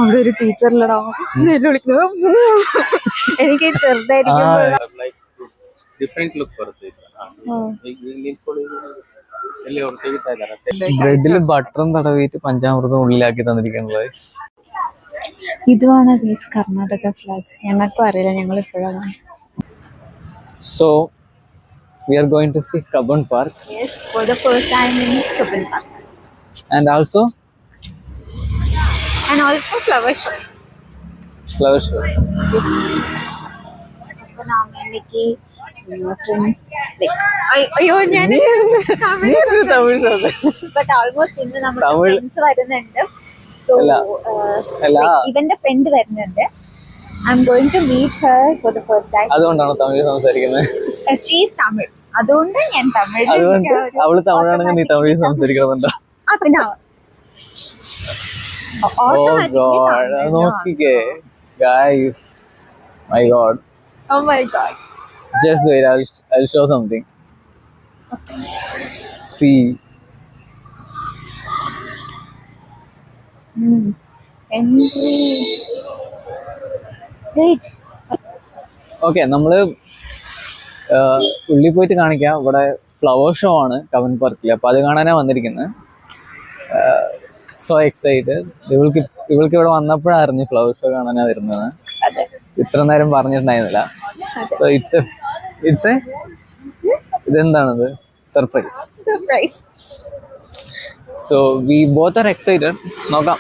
അവിടെ ഒരു ടീച്ചറിലടാ വിളിക്കുന്നത് എനിക്ക് ചെറുതായിരിക്കും ബ്രെഡില് ബട്ടറും തടവിയിട്ട് പഞ്ചാമൃതം ഉള്ളിലാക്കി തന്നിരിക്കുന്നത്. ഇതുമാണ് കർണാടക ഫ്ലാഗ്. ഞങ്ങൾക്കും അറിയില്ല, ഞങ്ങൾ ഇപ്പോഴാണ്. So we are going to see Cubbon Park. Yes, for the first time in Cubbon Park. And also flower show. Flower show. Yes. അപ്പോൾ നാമേലേക്ക് ഫ്രണ്ട്സ് അയ്യോ ഞാൻ ബട്ട് ഓൾമോസ്റ്റ് ഇന്ന് നമ്മുടെ ഫ്രണ്ട്സ് വരുന്നുണ്ട്. സോ ഇവന്റെ ഫ്രണ്ട് വരുന്നുണ്ട്. I'm going to meet her for the first time. അതുകൊണ്ടാണ് തമിഴ് സംസാരിക്കുന്നത്. She is Tamil. അതുകൊണ്ട് ഞാൻ തമിഴ്. അവള് തമിഴാണെങ്കിൽ നീ തമിഴ് സംസാരിക്കണമെന്നുണ്ടോ? പിന്നെ നോക്കിക്കേ guys. My God. Oh my God. Just wait, I'll show something. See. Entry. Wait. Okay, നമ്മള് ഉള്ളിൽ പോയിട്ട് കാണിക്കാം. ഇവിടെ ഫ്ലവർ ഷോ ആണ് കബൻ പാർക്കിൽ. അപ്പൊ അത് കാണാനാണ് വന്നിരിക്കുന്നത്. So excited. ഇവൾക്ക് ഇവിടെ വന്നപ്പോഴായിരുന്നു ഫ്ലവർ ഷോ കാണാനാ വരുന്നത്. ഇത്ര നേരം പറഞ്ഞിട്ടുണ്ടായിരുന്നില്ല. സോ ഇറ്റ്സ് ഇതെന്താണത്? Surprise. So we both are excited. നോക്കാം.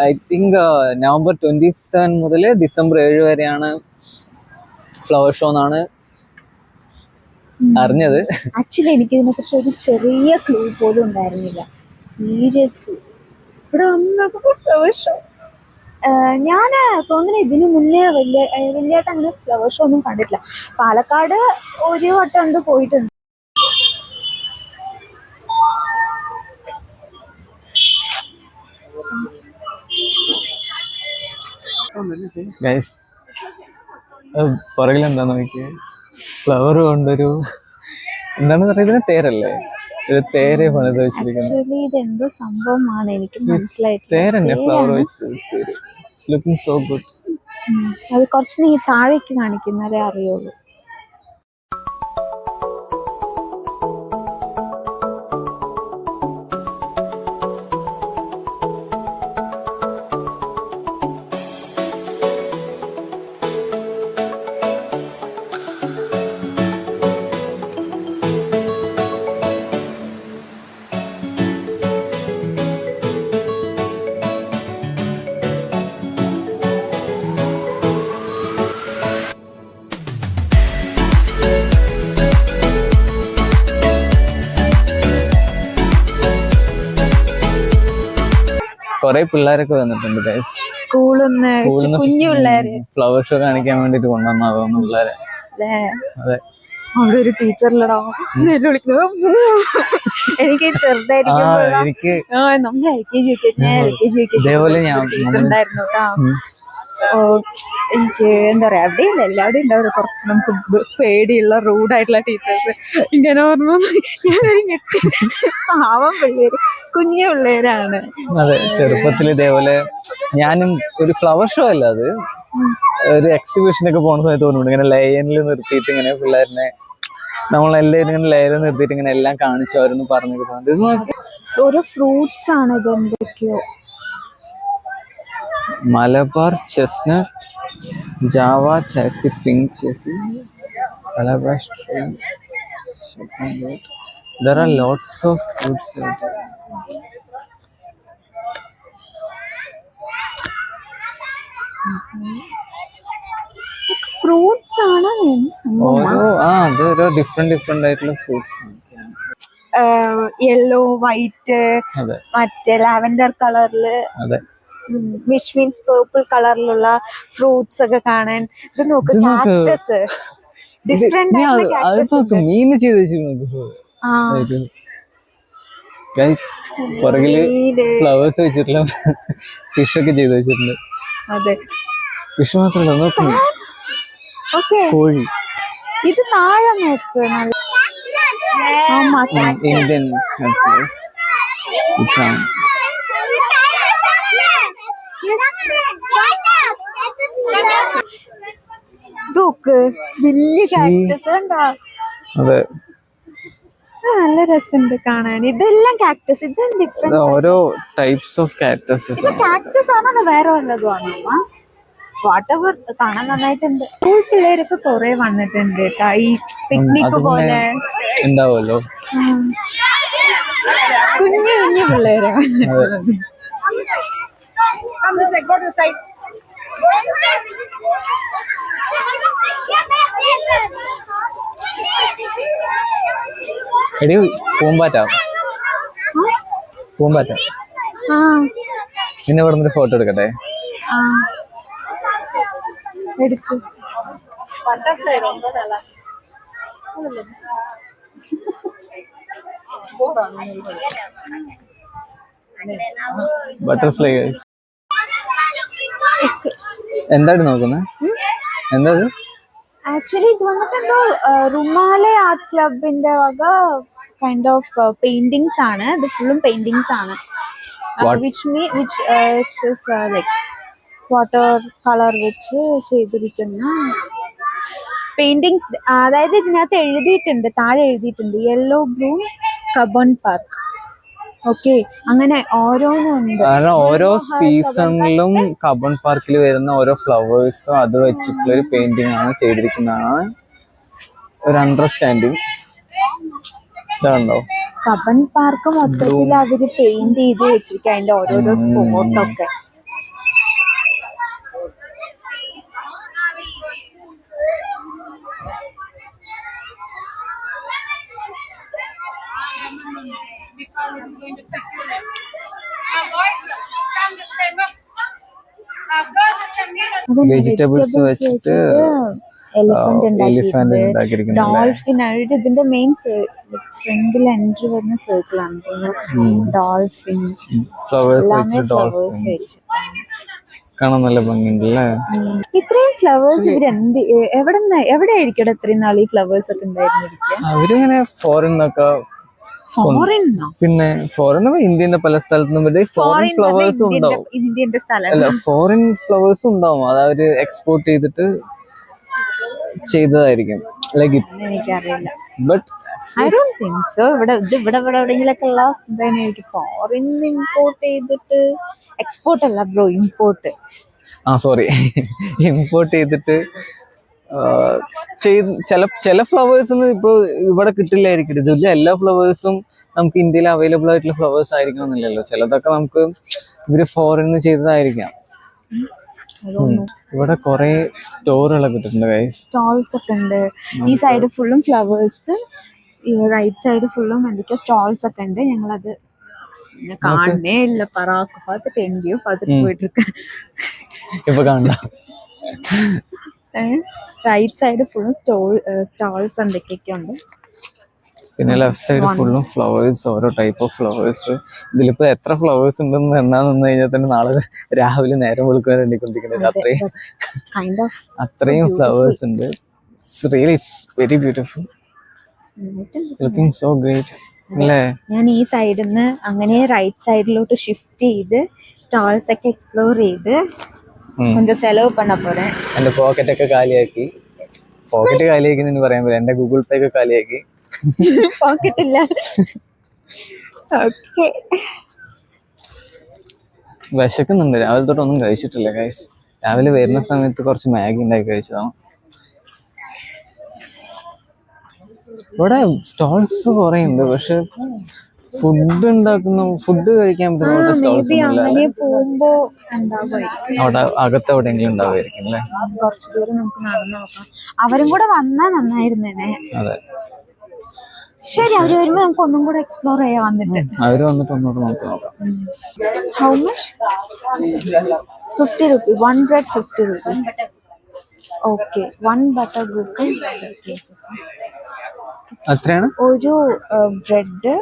ഐ തിങ്ക് നവംബർ 27 മുതൽ ഡിസംബർ 7 വരെയാണ് ഫ്ലവർ ഷോ എന്നാണ് അറിഞ്ഞത്. ആക്ച്വലി എനിക്ക് ഇതിനെക്കുറിച്ച് ഒരു ചെറിയ ക്ലൂ പോലും ഉണ്ടായിരുന്നില്ല. സീരിയസ്ലി ഇവിടെ വന്നപ്പോ ഫ്ലവർ ഷോ ഞാൻ തോന്നുന്നു ഇതിന് മുന്നേ വലിയതായിട്ട് അങ്ങനെ ഫ്ലവർ ഷോ ഒന്നും കണ്ടിട്ടില്ല. പാലക്കാട് ഒരു വട്ടം എന്ത് പോയിട്ടുണ്ട്. പുറകിലെന്താ നോക്കിയേ, ഫ്ലവർ കൊണ്ടൊരു എന്താണ് പറയുന്നത്, തേരല്ലേ? ഇത് തേരെ പണിത് വെച്ചിരിക്കുന്നത്. ഇതെന്തോ സംഭവമാണ് എനിക്ക് മനസ്സിലായിട്ട്. തേരന്നെ ഫ്ലവർ വെച്ചിട്ട് ലുക്കിംഗ് സോ ഗുഡ്. അത് കുറച്ച് നീ താഴേക്ക് കാണിക്കുന്നതേ അറിയുള്ളൂ. കൊറേ പിള്ളേരൊക്കെ വന്നിട്ടുണ്ട് ഗൈസ്. സ്കൂളിന്ന് കുഞ്ഞു പിള്ളേര് ഫ്ലവർ ഷോ കാണിക്കാൻ വേണ്ടിട്ട് കൊണ്ടുവന്നാ തോന്നുന്നു പിള്ളേരെ. അതെ, അവിടെ ഒരു ടീച്ചറിലടാ വിളിക്കുന്നത് എനിക്ക് ചെറുതായിരിക്കും. നമ്മൾ LKG ഇതേപോലെ ടീച്ചർ ഉണ്ടായിരുന്നു കേട്ടോ. എനിക്ക് എന്താ പറയാ, അവിടെയില്ല എല്ലാവിടെയും ഉണ്ടാവും കുറച്ച് നമുക്ക് പേടിയുള്ള റൂഡായിട്ടുള്ള ടീച്ചേഴ്സ്. ഇങ്ങനെ ഓർമ്മ ഞാനൊരു ഞെട്ടി. പാവം പിള്ളേര്, കുഞ്ഞു പിള്ളേരാണ്. അതെ, ചെറുപ്പത്തിൽ ഇതേപോലെ ഞാനും ഒരു ഫ്ലവർ ഷോ അല്ല, അത് ഒരു എക്സിബിഷനൊക്കെ പോണ സമയത്ത് തോന്നുന്നുണ്ട് ഇങ്ങനെ ലയനിൽ നിർത്തിയിട്ട് ഇങ്ങനെ പിള്ളേരിനെ നമ്മളെല്ലാവരും ഇങ്ങനെ ലയനിൽ നിർത്തിയിട്ട് ഇങ്ങനെ എല്ലാം കാണിച്ചു അവരൊന്ന് പറഞ്ഞു. ഓരോ ഫ്രൂട്ട്സ് ആണ് ഇത്. എന്തൊക്കെയോ Malabar chestnut, Java cassia, pink cassia, calabash tree. There are lots of fruits. Fruits ആണ് ഓരോ ഡിഫറെന്റ് ആയിട്ടുള്ള ഫ്രൂട്ട്സ്. യെല്ലോ, വൈറ്റ്, മറ്റേ ലാവൻഡർ കളറില്, വിച്ച് മീൻസ് പേർപ്പിൾ കളറിലുള്ള ഫ്രൂട്ട്സ് ഒക്കെ കാണാൻ. ഇത് നോക്ക്, കാക്ടസ്, ഡിഫറെന്റ് മീന് ചെയ്ത് വെച്ചിട്ടുണ്ട്. പുറകില് ഫ്ലവേഴ്സ് വെച്ചിട്ടുള്ള ഫിഷ് ഒക്കെ ചെയ്ത് വെച്ചിട്ടുണ്ട്. അതെ, ഫിഷ് മാത്രമല്ല, നോക്ക് കോഴി. ഇത് താഴെ നോക്ക്, ഇന്ത്യൻ നോക്ക്, വലിയ കാക്ടസ് കണ്ടാ. അതെ, നല്ല രസമുണ്ട് കാണാൻ. ഇതെല്ലാം കാക്ടസ്. ഇത് ഡിഫറെന്റ് ഓരോ ടൈപ്സ് ഓഫ് കാക്ടസ്. ഇത് കാക്ടസ് ആണോ അത് വേറെ വല്ലതും ആണോ? വാട്ടെവർ, കാണാൻ നന്നായിട്ടുണ്ട്. സ്കൂൾ പിള്ളേരൊക്കെ കുറെ വന്നിട്ടുണ്ട് കേട്ടാ, ഈ പിക്നിക് പോലെ ഉണ്ടാവുമല്ലോ. കുഞ്ഞു കുഞ്ഞു പിള്ളേരാ. എടി പൂമ്പാറ്റ, പൂമ്പാറ്റ. പിന്നെ ഇവിടെ നിന്ന് ഫോട്ടോ എടുക്കട്ടെ. എടുത്തു. ബട്ടർഫ്ലൈ. എന്താണ് നോക്കുന്നത്? എന്താ ആക്ച്വലി ഇത് വന്നിട്ട് എന്തോ റുമാലെ ആർട്ട് ക്ലബിന്റെ വക കൈൻഡ് ഓഫ് പെയിന്റിങ്സ് ആണ്. ഇത് ഫുള്ളും പെയിന്റിങ്സ് ആണ്. വിച്ച് ലൈക് വാട്ടർ കളർ വെച്ച് ചെയ്തിരിക്കുന്ന പെയിന്റിങ്സ്. അതായത് ഇതിനകത്ത് എഴുതിയിട്ടുണ്ട്, താഴെ എഴുതിയിട്ടുണ്ട് yellow Bloom Cubbon park. Okay, അങ്ങനെ ഓരോന്നുണ്ട്. കാരണം ഓരോ സീസണിലും കബൺ പാർക്കിൽ വരുന്ന ഓരോ ഫ്ലവേഴ്സും അത് വെച്ചിട്ടുള്ള ഒരു പെയിന്റിംഗ് ആണ് ചെയ്തിരിക്കുന്നതാണ് ഒരു അണ്ടർസ്റ്റാൻഡിങ്. ഇതാണോ കബൺ പാർക്ക് മൊത്തത്തിൽ അവര് പെയിന്റ് ചെയ്ത് വെച്ചിരിക്കുക, അതിന്റെ ഓരോരോ സ്പോട്ടൊക്കെ. വെജിറ്റബിൾസ് വെച്ചിട്ട് എലിഫന്റ് ഉണ്ടാക്കിയിരിക്കുന്നത്. ഡോൾഫിൻ ആയിട്ട് ഇതിന്റെ മെയിൻ ഫ്രണ്ടിൽ എൻട്രി വരുന്ന സർക്കിളാണ് ഡോൾഫിൻ. ഫ്ലവേഴ്സ് വെച്ച് കാണാൻ നല്ല ഭംഗിയുണ്ട് അല്ലേ? ഇത്രയും ഫ്ലവേഴ്സ് ഇവരെന്ത് എവിടെയായിരിക്കും ഇത്രയും നാൾ ഈ ഫ്ലവേഴ്സ് ഒക്കെ ഉണ്ടായിരുന്നിരിക്കുക? അവരിങ്ങനെ ഫോറിനൊക്കെ, പിന്നെ ഫോറിൻ ഇന്ത്യന്റെ പല സ്ഥലത്തും ഫോറിൻ ഫ്ലവേഴ്സും ഉണ്ടാവും. ഇന്ത്യന്റെ സ്ഥലം അല്ല, ഫോറിൻ ഫ്ലവേഴ്സും ഉണ്ടാവും. അത് അവര് എക്സ്പോർട്ട് ചെയ്തിട്ട് ചെയ്തതായിരിക്കും. ലൈക്ക് എനിക്കറിയില്ല, but I don't think so. ഇവിടെ എവിടെയെങ്കിലൊക്കെ ഉള്ള എന്തായിരിക്കും ഫോറിൻ ഇമ്പോർട്ട് ചെയ്തിട്ട്. എക്സ്പോർട്ട് അല്ല ബ്രോ, ഇമ്പോർട്ട്. സോറി, ഇമ്പോർട്ട് ചെയ്തിട്ട് ചില ഫ്ലവേഴ്സ് ഒന്നും ഇപ്പൊ ഇവിടെ കിട്ടില്ലായിരിക്കും. ഇതില്ല, എല്ലാ ഫ്ലവേഴ്സും നമുക്ക് ഇന്ത്യയിൽ അവൈലബിൾ ആയിട്ടുള്ള ഫ്ലവേഴ്സ് ആയിരിക്കണം എന്നില്ലല്ലോ. ചിലതൊക്കെ നമുക്ക് ഇവര് ഫോറിൻ ചെയ്തതായിരിക്കാം. ഇവിടെ കുറെ സ്റ്റോറുകളൊക്കെ കിട്ടുന്നുണ്ട് ഗൈസ്. സ്റ്റോൾസ് ഒക്കെ ഉണ്ട്. ഈ സൈഡ് ഫുള്ളും ഫ്ലവേഴ്സ്, റൈറ്റ് സൈഡ് ഫുള്ളും എന്തൊക്കെയോ സ്റ്റോൾസ് ഒക്കെ ഉണ്ട്. ഞങ്ങളത് കാണണേ ഇല്ല. പറാക്ക് പാത്തിട്ട് എങ്കിയോ പാത്തിട്ട് പോയിട്ടിരിക്ക. ഇപ്പൊ കാണണ്ട. റൈറ്റ് സൈഡ് ഫുള്ളും സ്റ്റോൾസ് എന്തൊക്കെയൊക്കെ ഉണ്ട്. പിന്നെ ലെഫ്റ്റ് സൈഡ് ഫുള്ളും ഫ്ലവേഴ്സ്, ഓരോ ടൈപ്പ് ഓഫ് ഫ്ലവേഴ്സ്. ഇതിലിപ്പോ എത്ര ഫ്ലവേഴ്സ് ഉണ്ടെന്ന് എണ്ണാൻ നിന്ന് കഴിഞ്ഞാൽ തന്നെ നാളെ രാവിലെ നേരം വെളുക്കാൻ വേണ്ടിക്കൊണ്ടിരിക്കുന്നത്. അത്രയും ഫ്ലവേഴ്സ് ഉണ്ട്. It's very beautiful, looking so great അല്ലേ? ഞാൻ ഈ സൈഡിൽ നിന്ന് അങ്ങനെ റൈറ്റ് സൈഡിലോട്ട് ഷിഫ്റ്റ് ചെയ്ത് സ്റ്റാൾസ് ഒക്കെ എക്സ്പ്ലോർ ചെയ്ത് കൊഞ്ചം ചെലവ് പണ പോறேன். എന്റെ പോക്കറ്റ് ഒക്കെ കാലിയാക്കി. പോക്കറ്റ് കാലിയാക്കി എന്ന് പറയാൻ പറ്റില്ല, എന്റെ ഗൂഗിൾ പേ ഒക്കെ കാലിയാക്കി. പോക്കറ്റ് ഇല്ല. ഓക്കെ, വിശക്കുന്നുണ്ട്. രാവിലെ തൊട്ട് ഒന്നും കഴിച്ചിട്ടില്ല ഗൈസ്. രാവിലെ വരുന്ന സമയത്ത് കുറച്ച് മാഗി ഉണ്ടാക്കി കഴിച്ചതാണ്. ഇവിടെ സ്റ്റോൾസ് കുറെ ഉണ്ട്, പക്ഷെ ഫുഡ് കഴിക്കാൻ പറ്റുന്ന സ്റ്റോൾസ് അവിടെ അകത്ത് എവിടെയെങ്കിലും ഉണ്ടാവുമായിരിക്കും അല്ലേ? കുറച്ച് ദൂരം നമുക്ക് നടന്നു നോക്കാം. അവരും കൂടെ വന്നാ നന്നായിരുന്നേനെ. അതെ, ശരി, അവര് വരുമ്പോ നമുക്ക് ഒന്നും കൂടെ എക്സ്പ്ലോർ ചെയ്യാൻ വന്നിട്ട്. അവര് വന്നിട്ട് ഒന്നുകൂടെ നമുക്ക് നോക്കാം. How much? 50 rupees. 1 bread 50 rupees. Okay, 1 butter bread. അത്രയാണ് ഒരു ബ്രെഡ്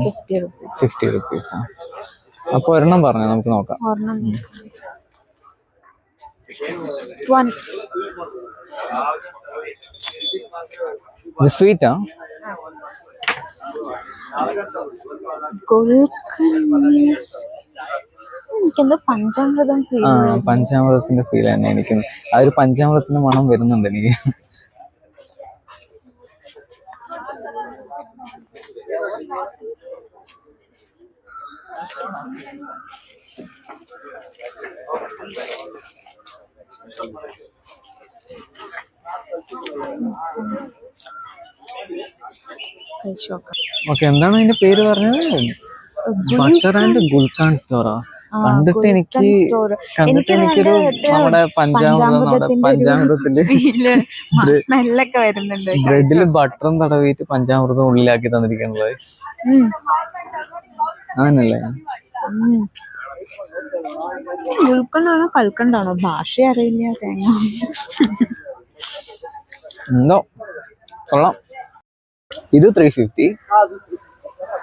50 rupees. 50 rupees. അപ്പൊ ഒരെണ്ണം പറഞ്ഞു, നമുക്ക് നോക്കാം. ഒരെണ്ണം 1. ഇത് സ്വീറ്റാ? Gulkan means എനിക്കെന്തോ പഞ്ചാമൃതം ഫീൽ ആ പഞ്ചാമൃതത്തിന്റെ ഫീൽ തന്നെ എനിക്ക്. ആ ഒരു പഞ്ചാമൃതത്തിന്റെ മണം വരുന്നുണ്ട് എനിക്ക്. ഓക്കെ, എന്താണ് അതിന്റെ പേര് പറഞ്ഞത്? ബട്ടർ ആൻഡ് ഗുൽഖാൻ സ്റ്റോറാ? കണ്ടിട്ട് എനിക്കൊരു നമ്മുടെ പഞ്ചാമൃതത്തിന്റെ സ്മെല്ലൊക്കെ വരുന്നുണ്ട്. ബ്രെഡില് ബട്ടറും തടവിയിട്ട് പഞ്ചാമൃതം ഉള്ളിലാക്കി തന്നിരിക്കുന്നത് അങ്ങനല്ലേ? ഗുൽക്കണ്ടാണോ കൽക്കണ്ടാണോ ഭാഷ അറിയില്ല. തേങ്ങ എന്തോ കൊള്ളാം. ಇದು 350,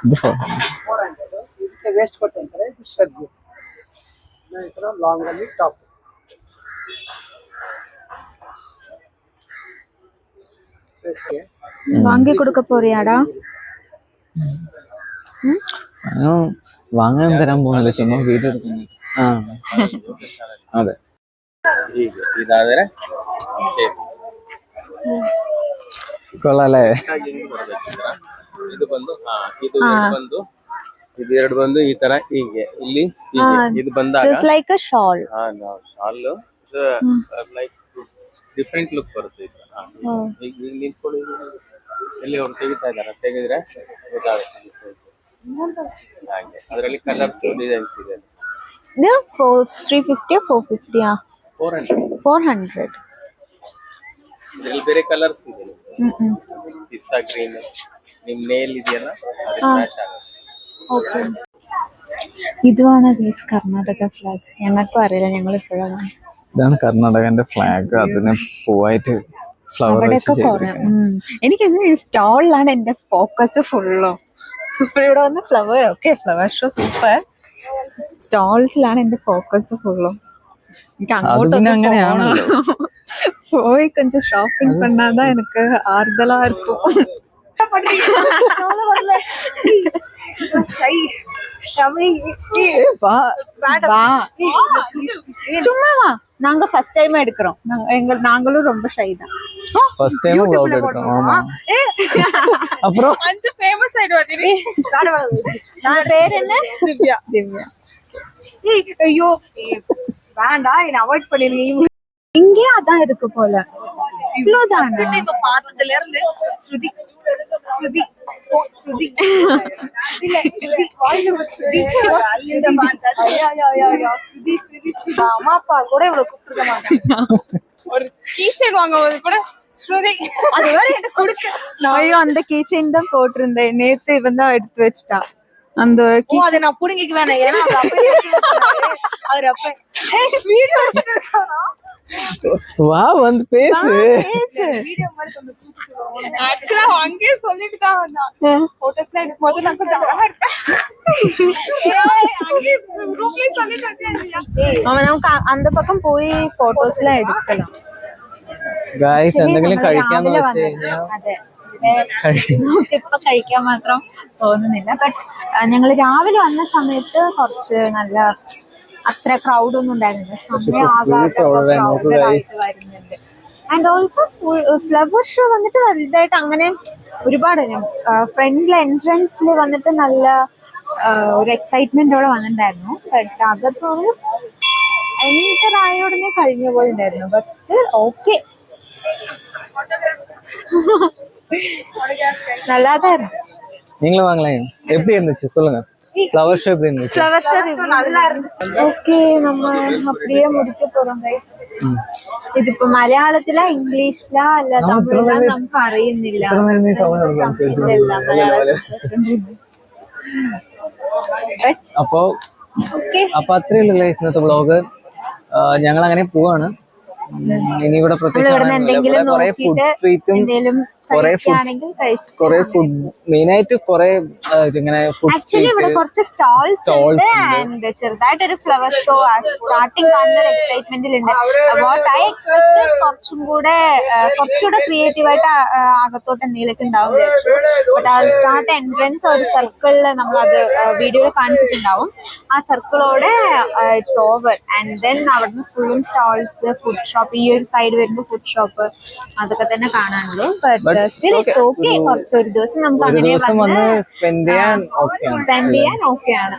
ಇದು 400. ವೇಸ್ಟ್ ಕೊಟ್ಟು ಅಂತಾರೆ ಶ್ರದ್ಧೆ ಈ ಥರ ಲಾಂಗ್ ಅಲ್ಲಿ ಟಾಪ್ വാങ്ങി കൊടുക്ക പോറിയാടാ? വാങ്ങാൻ തരാൻ പോകുന്നില്ല, ചുമ്മാ വീഡിയോ എടുക്കുന്നു. ആ അതെ, കൊള്ളാല്ലേ? ಇದು ಬಂದು ಇದು ಎರಡು ಬಂದು ಈ ತರ ಹೀಗೆ ಇಲ್ಲಿ ಇದು ಬಂದಾಗ like a shawl. Shawl like different look ಬರುತ್ತೆ. ಈಗ ನಿಂತ್ಕೊಳ್ಳಿ, ಎಲ್ಲಿ ಅವ್ರು ತೆಗಿತಾ ಇದಾರೆ, ತೆಗೆದ್ರೆ ಗೊತ್ತಾಗುತ್ತೆ ಹಾಗೆ. ಅದರಲ್ಲಿ ಕಲರ್ಸ್ ಡಿಸೈನ್ಸ್ ಇದೆ. 350 450 400. ಇದರಲ್ಲಿ ಬೇರೆ ಕಲರ್ಸ್ ಇದೆ. ಪಿಸ್ತಾ ಗ್ರೀನ್, ನಿಮ್ ನೇಲ್ ಇದೆಯಲ್ಲ ಅದು ಮ್ಯಾಚ್ ಆಗುತ್ತೆ. ഓക്കെ, ഇതുമാണ് ഗൈസ് കർണാടക ഫ്ലാഗ്. ഞങ്ങൾക്കും അറിയില്ല, ഞങ്ങൾ ഇപ്പോഴാണ്. ഇതാണ് കർണാടകന്റെ ഫ്ലാഗ്. അതിന് പൂവായിട്ട് ഫ്ലവർ എനിക്ക് സ്റ്റോളിലാണ് എന്റെ ഫോക്കസ് ഫുള്ളും. ഇപ്പൊ ഇവിടെ വന്ന് flower, okay flower show super. സ്റ്റാൾസിലാണ് എന്റെ ഫോക്കസ് ഫുള്ളും. എനിക്ക് അങ്ങോട്ടൊന്നും പോയി കൊഞ്ചം ഷോപ്പിംഗ് பண்ணாதான் எனக்கு ஆறுதலா இருக்கும். சும்மா வா, நாங்க ஃபர்ஸ்ட் டைம் எடுக்கிறோம். நாங்களும் ரொம்ப ஷை தான். ஃபர்ஸ்ட் டைம் vlog எடுக்கிறோம். ஆமா, அப்புறம் அஞ்சு ஃபேமஸ் ஆயிடுவாடி. நான் பேர் என்ன? திவ்யா. திவ்யா. ஐயோ வேண்டாம், என்ன அவாய்ட் பண்ணிருங்க. இங்கே அதான் இருக்கு போல. இவ்வளவுதான் இப்ப பார்த்ததுல இருந்து ஸ்ருதி ஸ்ருதி ஸ்ருதி அம்மா அப்பா கூட இவ்வளவு கூப்பிட்டுருக்க மாட்டாங்க. ஒரு கீச்சைன் வாங்கும்போது கூட ஸ்ருதி அது வேற எனக்கு கொடுக்க. ஐயோ, அந்த கீச்சைன் தான் போட்டிருந்தேன் நேத்து. இவன் தான் எடுத்து வச்சுட்டான் அந்த அதை நான் புடுங்கிக்கு வேணாம். ஏன்னா அவர் அப்ப வீடியோ எடுத்துருக்கானா? வா வந்து பேசு. வீடியோ மாதிரி கொஞ்சம் கூப்பிட்டு ஆக்சுவலா அங்கேயே சொல்லிட்டு தான் வந்தான். போட்டோஸ்லாம் எடுக்கும் போது நான் கொஞ்சம் அழகா இருப்பேன். ரூம்லயே சொல்லிட்டு வந்தேன். அவன் നമുക്ക് அந்த பக்கம் போய் போட்டோஸ் எல்லாம் எடுக்கலாம். ഗായ്സ്, എന്തെങ്കിലും കഴിക്കാന്ന് വെച്ച് കഴിഞ്ഞാൽ അതെ, നമുക്ക് ഇപ്പൊ കഴിക്കാൻ മാത്രം തോന്നുന്നില്ല. ബട്ട് ഞങ്ങൾ രാവിലെ വന്ന സമയത്ത് കുറച്ച് നല്ല അത്ര ക്രൗഡ് ഒന്നും ഉണ്ടായിരുന്നില്ല. വരുന്നുണ്ട്. ആൻഡ് ഓൾസോ ഫ്ലവർ ഷോ വന്നിട്ട് വലുതായിട്ട് അങ്ങനെ ഒരുപാട് ഫ്രണ്ടിലെ എൻട്രൻസിൽ വന്നിട്ട് നല്ല ഒരു എക്സൈറ്റ്മെന്റോടെ വന്നിട്ടുണ്ടായിരുന്നു. ബട്ട് അകത്തൊരു എൻ്റർ ആയ ഉടനെ കഴിഞ്ഞ പോലെ ഉണ്ടായിരുന്നു. ബട്ട് സ്റ്റിൽ ഓക്കെ, நல்லாதான். நீங்களும் வாங்கலாம். எப்படி இருந்துச்சு சொல்லுங்க? ஃப்ளவர் ஷோ எப்படி இருந்துச்சு? ஃப்ளவர் ஷோ நல்லா இருந்துச்சு. ஓகே, நம்ம அப்படியே முடிக்க போறோம் guys. இது இப்ப மலையாளத்தில இங்கிலീഷ്ல അല്ല തമിഴില നമുക്ക് അറിയുന്നില്ല. അപ്പോ അത്രേ ഉള്ളൂ ഇന്നത്തെ വ്ളോഗ്. ഞങ്ങൾ അങ്ങനെ പോവാണ്. ഇനി ഇവിടെ പ്രത്യേകിച്ച് കുറെ ഫുഡ് സ്ട്രീറ്റും കുറെ കഴിക്കുകയാണെങ്കിൽ കഴിച്ചു. കുറെ ഫുഡ് മെയിൻ ആയിട്ട് കുറെ ഇങ്ങനെ ഫുഡ് ആക്ച്വലി ഇവിടെ കുറച്ച് സ്റ്റാൾസ് ഉണ്ട് ആൻഡ് ചെറുതായിട്ടൊരു ഫ്ലവർ ഷോ സ്റ്റാർട്ടിങ് കാണുന്ന ഒരു എക്സൈറ്റ്മെന്റിലുണ്ട്. വാട്ട് ഐ എക്സ്പെക്ട് കുറച്ചുകൂടെ ക്രിയേറ്റീവായിട്ട് അകത്തോട്ട് എന്തെങ്കിലുമൊക്കെ ഉണ്ടാവും വിചാരിച്ചു. ബട്ട് ആ സ്റ്റാർട്ട് എൻട്രൻസ് ഒരു സർക്കിളിൽ നമ്മളത് വീഡിയോയിൽ കാണിച്ചിട്ടുണ്ടാവും. ആ സർക്കിളോടെ ഇറ്റ്സ് ഓവർ ആൻഡ് ദെൻ അവിടുന്ന് ഫുള്ളും സ്റ്റാൾസ്, ഫുഡ് ഷോപ്പ്, ഈ ഒരു സൈഡ് വരുമ്പോൾ ഫുഡ് ഷോപ്പ്, അതൊക്കെ തന്നെ കാണാനുള്ളൂ. But still it's okay. കുറച്ചൊരു ദിവസം നമുക്ക് അങ്ങനെ വന്ന് സ്പെൻഡ് ചെയ്യാൻ ഓക്കെയാണ്.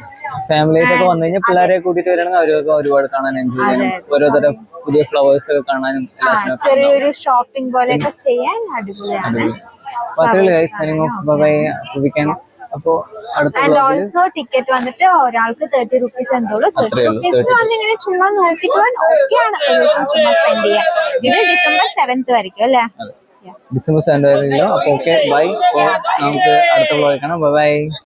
ഫാമിലിയായിട്ടൊക്കെ വന്നു കഴിഞ്ഞാൽ പിള്ളേരെ കൂട്ടിട്ട് വരികയാണെങ്കിൽ അവരൊക്കെ ഒരുപാട് കാണാൻ എൻജോയ് ചെയ്യാനും ഓരോരുത്തരുടെ പുതിയ ഫ്ലവേഴ്സ് ഒക്കെ കാണാനും ചെറിയൊരു ഷോപ്പിംഗ് പോലെയൊക്കെ ചെയ്യാൻ അടിപൊളിയാണ്. അപ്പൊ ആൻഡ് ഓൾസോ ടിക്കറ്റ് വന്നിട്ട് ഒരാൾക്ക് 30 rupees എന്തോളൂ. 30 rupees വന്നിങ്ങനെ ചുമ്മാ നോക്കിട്ട് ഓക്കെയാണ് ചുമ്മാ സ്പെൻഡ് ചെയ്യാൻ. ഇത് December 7th വരയ്ക്കും അല്ലേ? December 7th. അപ്പൊ ഓക്കെ, ബൈ. നമുക്ക് അടുത്ത വ്ളോഗ് കാണാം. ബൈ.